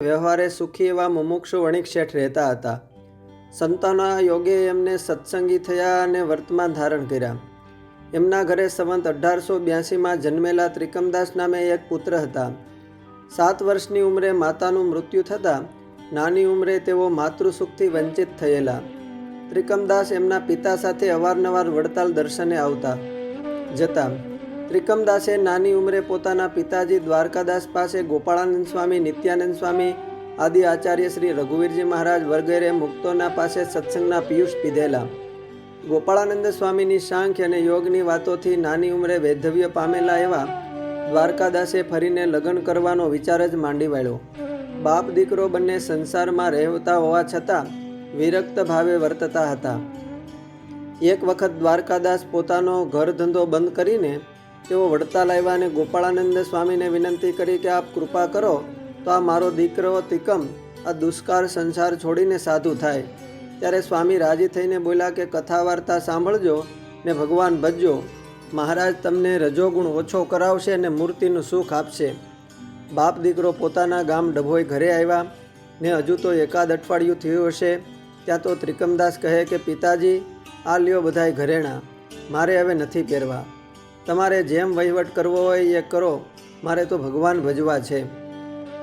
વ્યવહારે સુખી એવા મુમુક્ષુ વણિક શેઠ રહેતા હતા. સંતોના યોગે એમને સત્સંગી થયા અને વર્તમાન ધારણ કર્યા. એમના ઘરે સંવંત 1882માં જન્મેલા ત્રિકમદાસ નામે એક પુત્ર હતા. 7 વર્ષની ઉંમરે માતાનું મૃત્યુ થતાં નાની ઉંમરે તેઓ માતૃસુખથી વંચિત થયેલા. ત્રિકમદાસ એમના પિતા સાથે અવારનવાર વડતાલ દર્શને આવતા જતા. ત્રિકમદાસે નાની ઉંમરે પોતાના પિતાજી દ્વારકાદાસ પાસે ગોપાળાનંદ સ્વામી, નિત્યાનંદ સ્વામી આદિ આચાર્ય શ્રી રઘુવીરજી મહારાજ વગેરે મુક્તોના પાસે સત્સંગના પિયુષ પીધેલા. ગોપાળાનંદ સ્વામીની સાંખ્ય અને યોગની વાતોથી નાની ઉંમરે વૈધવ્ય પામેલા એવા દ્વારકાદાસે ફરીને લગ્ન કરવાનો વિચાર જ માંડી વાળ્યો. બાપ દીકરો બંને સંસારમાં રહેતા હોવા છતાં વિરક્ત ભાવે વર્તતા હતા. એક વખત દ્વારકાદાસ પોતાનો ઘર ધંધો બંધ કરીને તેઓ વડતાલ આવ્યા અને ગોપાળાનંદ સ્વામીને વિનંતી કરી કે આપ કૃપા કરો તો આ મારો દીકરો ત્રિકમ આ દુષ્કાર સંસાર છોડીને સાધુ થાય. ત્યારે સ્વામી રાજી થઈને બોલ્યા કે કથા વાર્તા સાંભળજો ને ભગવાન ભજજો. મહારાજ તમને રજોગુણ ઓછો કરાવશે અને મૂર્તિનું સુખ આપશે. બાપ દીકરો પોતાના ગામ ડભોઈ ઘરે આવ્યા ને હજુ તો એકાદ અઠવાડિયું થયું હશે ત્યાં તો ત્રિકમદાસ કહે કે પિતાજી, આ લ્યો બધાય ઘરેણાં, મારે હવે નથી પહેરવા. તમારે જેમ વહીવટ કરવો હોય એ કરો, મારે તો ભગવાન ભજવા છે.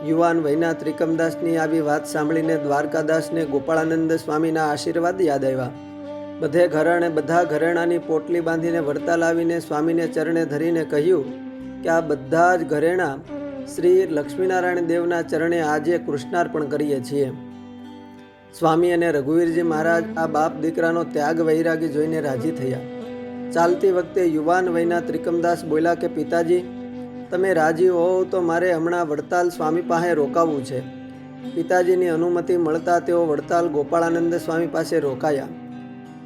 યુવાન વયના ત્રિકમદાસની આવી વાત સાંભળીને દ્વારકાદાસને ગોપાળાનંદ સ્વામીના આશીર્વાદ યાદ આવ્યા. બધા ઘરેણાની પોટલી બાંધીને વડતાલ આવીને સ્વામીને ચરણે ધરીને કહ્યું કે આ બધા જ ઘરેણાં શ્રી લક્ષ્મીનારાયણ દેવના ચરણે આજે કૃષ્ણાર્પણ કરીએ છીએ. સ્વામી અને રઘુવીરજી મહારાજ આ બાપ દીકરાનો ત્યાગ વૈરાગી જોઈને રાજી થયા. ચાલતી વખતે યુવાન વયના ત્રિકમદાસ બોલ્યા કે પિતાજી, તમે રાજી હોવ તો મારે હમણાં વડતાલ સ્વામી પાસે રોકાવું છે. પિતાજીની અનુમતિ મળતા તેઓ વડતાલ ગોપાળાનંદ સ્વામી પાસે રોકાયા.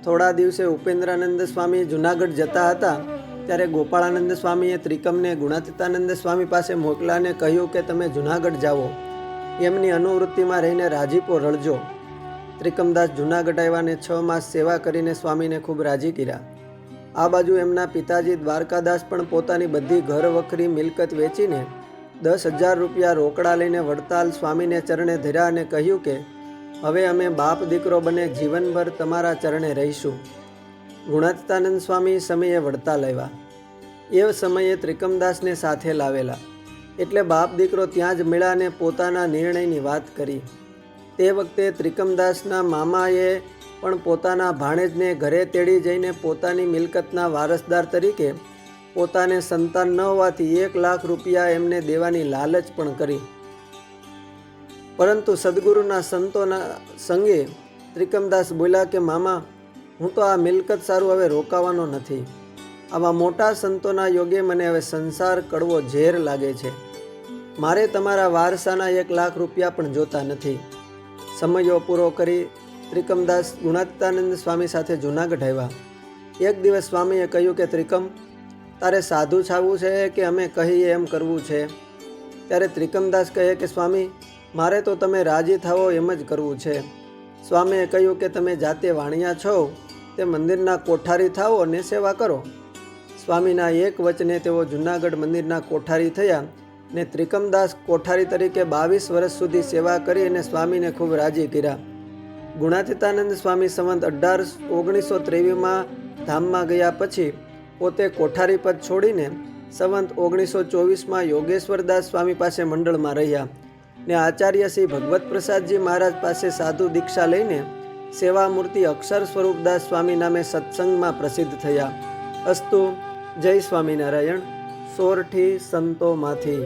થોડા દિવસે ઉપેન્દ્રાનંદ સ્વામી જૂનાગઢ જતા હતા ત્યારે ગોપાળાનંદ સ્વામીએ ત્રિકમને ગુણાતીતાનંદ સ્વામી પાસે મોકલાને કહ્યું કે તમે જૂનાગઢ જાઓ, એમની અનુવૃત્તિમાં રહીને રાજીપો રળજો. ત્રિકમદાસ જૂનાગઢ આવ્યાને 6 માસ સેવા કરીને સ્વામીને ખૂબ રાજી કર્યા. આ બાજુ એમના પિતાજી દ્વારકાદાસ પણ પોતાની બધી ઘર વખરી મિલકત વેચીને 10,000 રૂપિયા રોકડા લઈને વડતાલ સ્વામીને ચરણે ધર્યા અને કહ્યું કે હવે અમે બાપ દીકરો બને જીવનભર તમારા ચરણે રહીશું. ગુણાતીતાનંદ સ્વામી સમયે વડતાલ આવ્યા. એ સમયે ત્રિકમદાસને સાથે લાવેલા એટલે બાપ દીકરો ત્યાં જ મળ્યા અને પોતાના નિર્ણયની વાત કરી. તે વખતે ત્રિકમદાસના મામાએ પણ પોતાના ભાણેજને ઘરે તેડી જઈને પોતાની મિલકતના વારસદાર તરીકે પોતાને સંતાન ન હોવાથી 1 લાખ રૂપિયા એમને દેવાની લાલચ પણ કરી. પરંતુ સદગુરુના સંતોના સંગે ત્રિકમદાસ બોલ્યા કે મામા, હું તો આ મિલકત સારું હવે રોકાવાનો નથી. આવા મોટા સંતોના યોગે મને હવે સંસાર કડવો ઝેર લાગે છે. મારે તમારા વારસાના 1 લાખ રૂપિયા પણ જોતા નથી. સમયો પૂરો કરી ત્રિકમદાસ ગુણાતીતાનંદ સ્વામી સાથે જૂનાગઢ આવ્યા. એક દિવસ સ્વામીએ કહ્યું કે ત્રિકમ, તારે સાધુ છાવવું છે કે અમે કહીએ એમ કરવું છે? ત્યારે ત્રિકમદાસ કહે કે સ્વામી, મારે તો તમે રાજી થાઓ એમ જ કરવું છે. સ્વામીએ કહ્યું કે તમે જાતે વાણિયા છો તે મંદિરના કોઠારી થાઓ અને સેવા કરો. સ્વામીના એક વચને તેઓ જૂનાગઢ મંદિરના કોઠારી થયા ને ત્રિકમદાસ કોઠારી તરીકે 22 વર્ષ સુધી સેવા કરી અને સ્વામીને ખૂબ રાજી કર્યા. ગુણાતીતાનંદ સ્વામી સંવંત 1923માં ધામમાં ગયા પછી પોતે કોઠારી પદ છોડીને સંવંત 1924માં યોગેશ્વરદાસ સ્વામી પાસે મંડળમાં રહ્યા ને આચાર્ય શ્રી ભગવત પ્રસાદજી મહારાજ પાસે સાધુ દીક્ષા લઈને સેવામૂર્તિ અક્ષર સ્વરૂપદાસ સ્વામી નામે સત્સંગમાં પ્રસિદ્ધ થયા. અસ્તુ. જય સ્વામિનારાયણ. સોરઠી સંતોમાંથી.